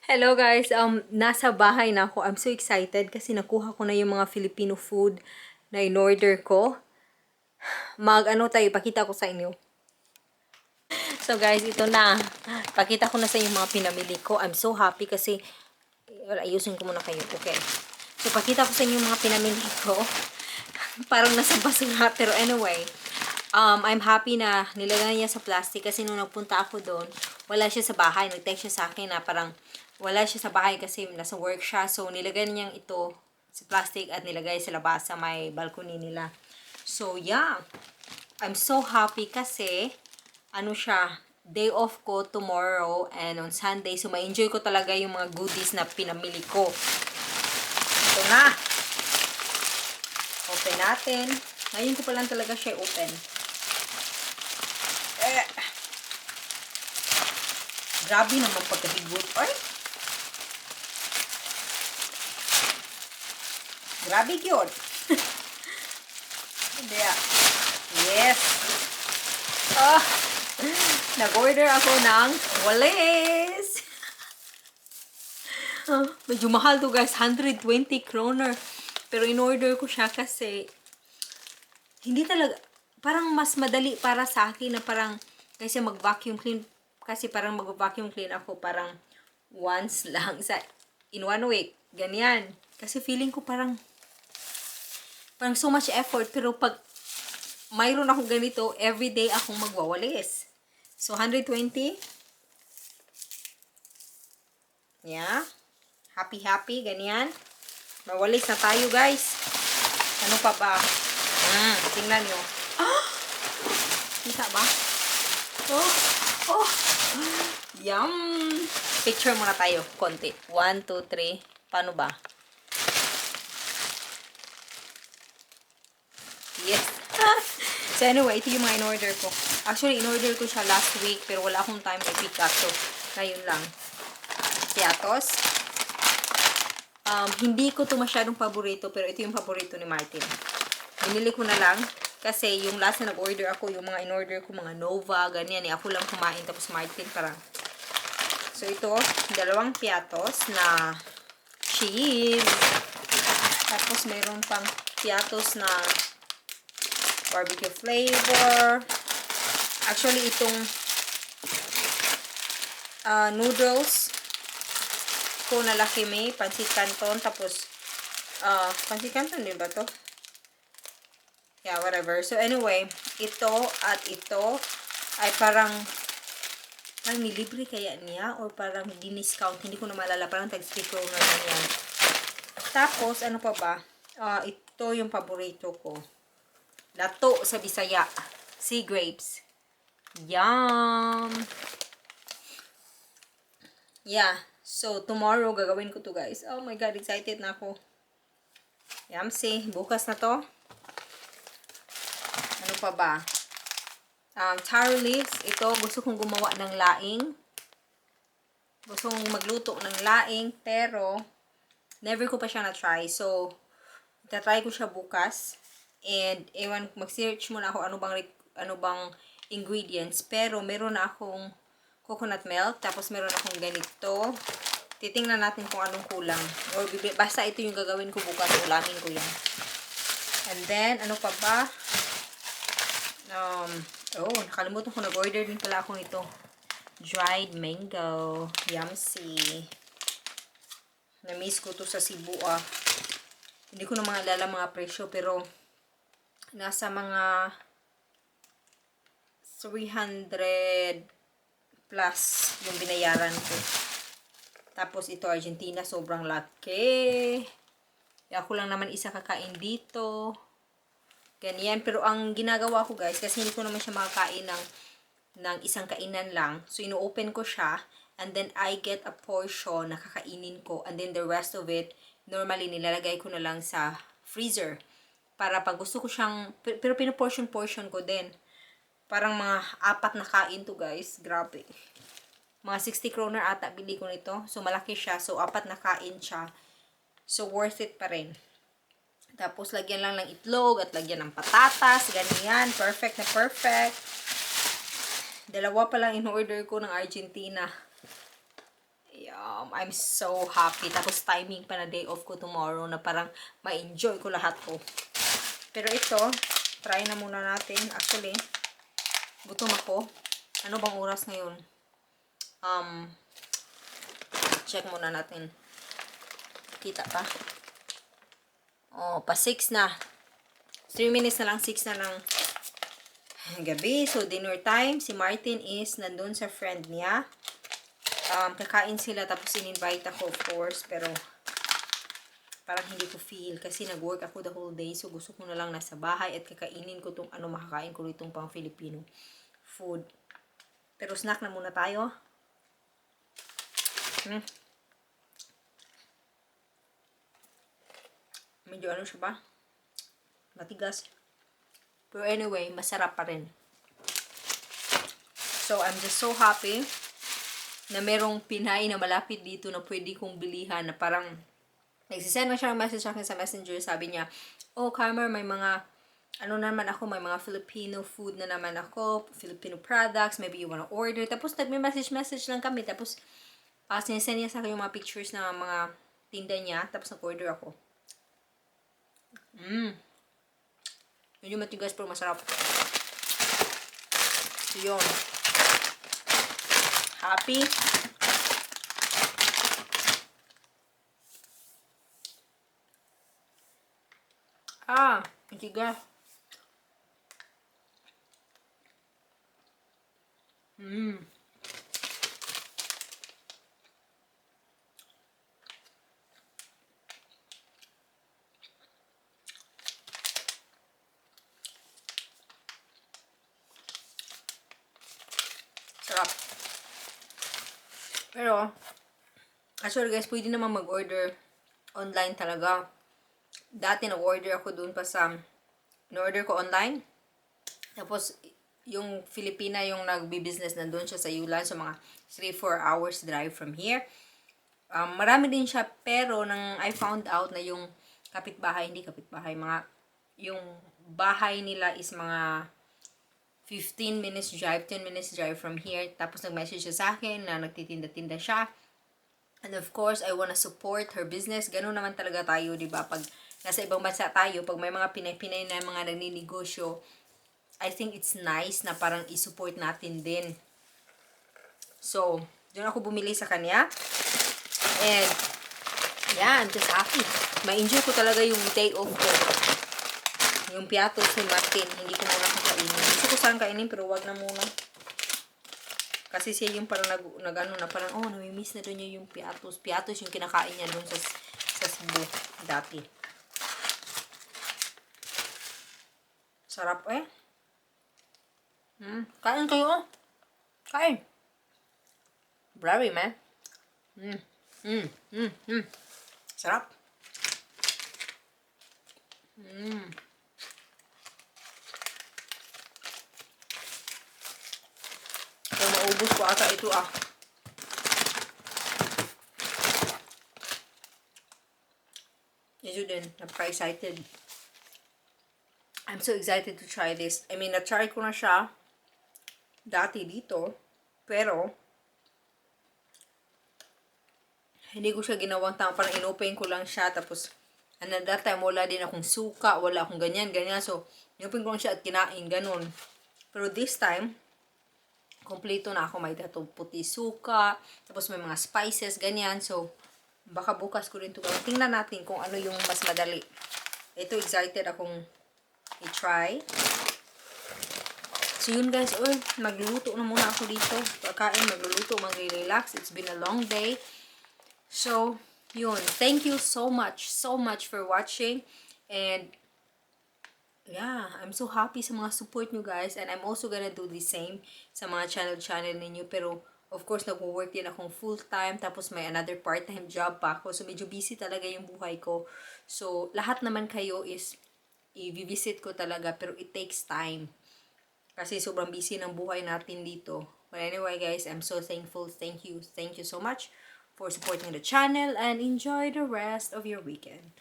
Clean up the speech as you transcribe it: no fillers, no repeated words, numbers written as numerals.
Hello guys, nasa bahay na ako. I'm so excited kasi nakuha ko na yung mga Filipino food na in-order ko. Mag-ano tayo, ipakita ko sa inyo. So guys, ito na. Pakita ko na sa inyo mga pinamili ko. I'm so happy kasi, ayusin ko muna kayo. Okay. So, pakita ko sa inyo mga pinamili ko. Parang nasa basura. Pero anyway, I'm happy na nilagay niya sa plastic kasi nung nagpunta ako doon, wala siya sa bahay. Nag-text siya sa akin na parang wala siya sa bahay kasi nasa work siya. So, nilagay niya ito sa plastic at nilagay sa labas sa may balcony nila. So, yeah. I'm so happy kasi ano siya, day off ko tomorrow and on Sunday. So, ma-enjoy ko talaga yung mga goodies na pinamili ko. Ito na. Open natin. Ngayon ko pa lang talaga siya open. Grabe naman pagkabigot. Ay! Grabe yun. Hindi ah. Yes. Ah! Nag-order ako ng walis. Medyo mahal to guys. 120 kroner. Pero in-order ko siya kasi hindi talaga, parang mas madali para sa akin na parang kasi mag-vacuum clean. Kasi parang mag-vacuum clean ako parang once lang in 1 week. Ganyan. Kasi feeling ko parang so much effort. Pero pag mayroon akong ganito, everyday akong magwawalis. So, 120. Yeah. Happy, ganyan. Mawalis na tayo, guys. Ano pa ba? Tingnan nyo. Ah! Kita ba? Oh! Yum! Picture muna tayo. Konti. 1, 2, 3. Paano ba? Yes. So anyway, ito yung mga in-order ko. Actually, in-order ko siya last week pero wala akong time to pick up. So, ngayon lang. Piatos. Hindi ko to masyadong paborito pero ito yung paborito ni Martin. Binili ko na lang kasi yung last na nag-order ako, yung mga in-order ko, mga Nova, ganyan. Ako lang kumain tapos Martin parang. So, ito, dalawang piatos na cheese. Tapos, mayroon pang piatos na barbecue flavor. Actually, itong noodles ko na laki may pancit canton. Tapos, pancit canton din ba to? Yeah, whatever. So, anyway, ito at ito ay parang nilibre kaya niya or parang di-discount. Hindi ko na maalala. Parang tag-3 kroner na yan. Tapos, ano pa ba? Ito yung paborito ko. Lato sa Bisaya. Sea grapes. Yum! Yeah. So, tomorrow, gagawin ko to guys. Oh my God, excited na ako. Yumsy. Bukas na to. Ano pa ba? Taro leaves. Ito, gusto kong gumawa ng laing. Gusto kong magluto ng laing, pero never ko pa siya na-try. So, itatry ko siya bukas. And, ewan, mag-search muna ako ano bang ingredients. Pero, meron na akong coconut milk. Tapos, meron akong ganito. Titingnan natin kung anong kulang. Or, basta ito yung gagawin ko bukas. Ulamin ko yan. And then, ano pa ba? Nakalimutan ko. Nag-order din pala ako nito. Dried mango. Yumsy. Na-miss ko to sa Cebu Hindi ko na maalala mga presyo. Pero, nasa mga 300 plus yung binayaran ko. Tapos ito Argentina, sobrang laki. Ako lang naman isa kakain dito. Ganyan. Pero ang ginagawa ko guys, kasi hindi ko naman siya makakain ng isang kainan lang. So, ino-open ko siya. And then, I get a portion na kakainin ko. And then, the rest of it, normally, nilalagay ko na lang sa freezer. Para pag gusto ko siyang, pero pinoportion-portion ko din. Parang mga 4 na kain to guys. Grabe. Mga 60 kroner ata bili ko nito. So, malaki siya. So, 4 na kain siya. So, worth it pa rin. Tapos, lagyan lang ng itlog at lagyan ng patatas. Ganyan. Perfect na perfect. Dalawa pa lang in-order ko ng Argentina. Yeah. I'm so happy. Tapos timing pa na day off ko tomorrow na parang ma-enjoy ko lahat ko. Pero ito, try na muna natin. Actually, gutom ako. Ano bang oras ngayon? Check muna natin. Kita pa? Oh, pa 6 na. 3 minutes na lang, 6 na lang gabi. So, dinner time. Si Martin is nandun sa friend niya. Kakain sila, tapos in-invite ako, of course. Pero, parang hindi ko feel kasi nag-work ako the whole day. So, gusto ko na lang nasa bahay at kakainin ko itong makakain ko itong pang Filipino food. Pero, snack na muna tayo. Medyo ano siya ba? Matigas. Pero anyway, masarap pa rin. So, I'm just so happy na merong Pinay na malapit dito na pwede kong bilihan na parang nagsisend na siya ng message sa akin sa Messenger. Sabi niya, oh, Carmer, may mga ano naman ako, may mga Filipino food na naman ako, Filipino products, maybe you wanna order. Tapos nagme-message lang kami. Tapos sinesend niya sa akin yung mga pictures ng mga tinda niya. Tapos nag-order ako. Medyo matigas pero masarap. So, yun. Happy. Matigas. Sarap. Pero, actually guys, pwede naman mag-order online talaga. Dati nag-order ako dun pa sa, in-order ko online. Tapos, yung Filipina yung nagbi-business na dun siya sa Yulan. So, mga 3-4 hours drive from here. Marami din siya, pero nang I found out na yung hindi kapitbahay, yung bahay nila is mga 15 minutes drive, 10 minutes drive from here. Tapos nag-message siya sa akin na nagtitinda-tinda siya. And of course, I wanna support her business. Ganun naman talaga tayo, di ba? Pag nasa ibang bansa tayo, pag may mga Pinay-Pinay na mga nagninegosyo, I think it's nice na parang i-support natin din. So, doon ako bumili sa kanya. And, yeah, I'm just happy. Ma-enjoy ko talaga yung day off ko. Yung piatos ni Martin, hindi ko muna kakainin. Gusto ko saan kainin, pero wag na muna. Kasi siya yung parang parang, oh, namimiss na doon yung piatos. Piatos yung kinakain niya doon sa Cebu dati. Sarap eh. Kain kayo. Kain. Bravi, man. Sarap. So, naubos ko ata ito Ito din. Napaka-excited. I'm so excited to try this. I mean, na-try ko na siya dati dito. Pero, hindi ko siya ginawang tama. Parang inopen ko lang siya. Tapos, that time, wala din akong suka. Wala akong ganyan. So, inopen ko lang siya at kinain. Ganun. Pero this time, kompleto na ako. May datong puti suka. Tapos, may mga spices. Ganyan. So, baka bukas ko rin ito. Tingnan natin kung ano yung mas madali. Ito, excited akong i-try. So, yun guys. Magluluto na muna ako dito. Pagkain, magluluto, mag-relax. It's been a long day. So, yun. Thank you so much for watching. And, yeah, I'm so happy sa mga support nyo guys. And I'm also gonna do the same sa mga channel ninyo. Pero, of course, nag-work din akong full-time. Tapos, may another part-time job pa ako. So, medyo busy talaga yung buhay ko. So, lahat naman kayo is i-visit ko talaga. Pero, it takes time. Kasi, sobrang busy ng buhay natin dito. But anyway, guys, I'm so thankful. Thank you so much for supporting the channel. And enjoy the rest of your weekend.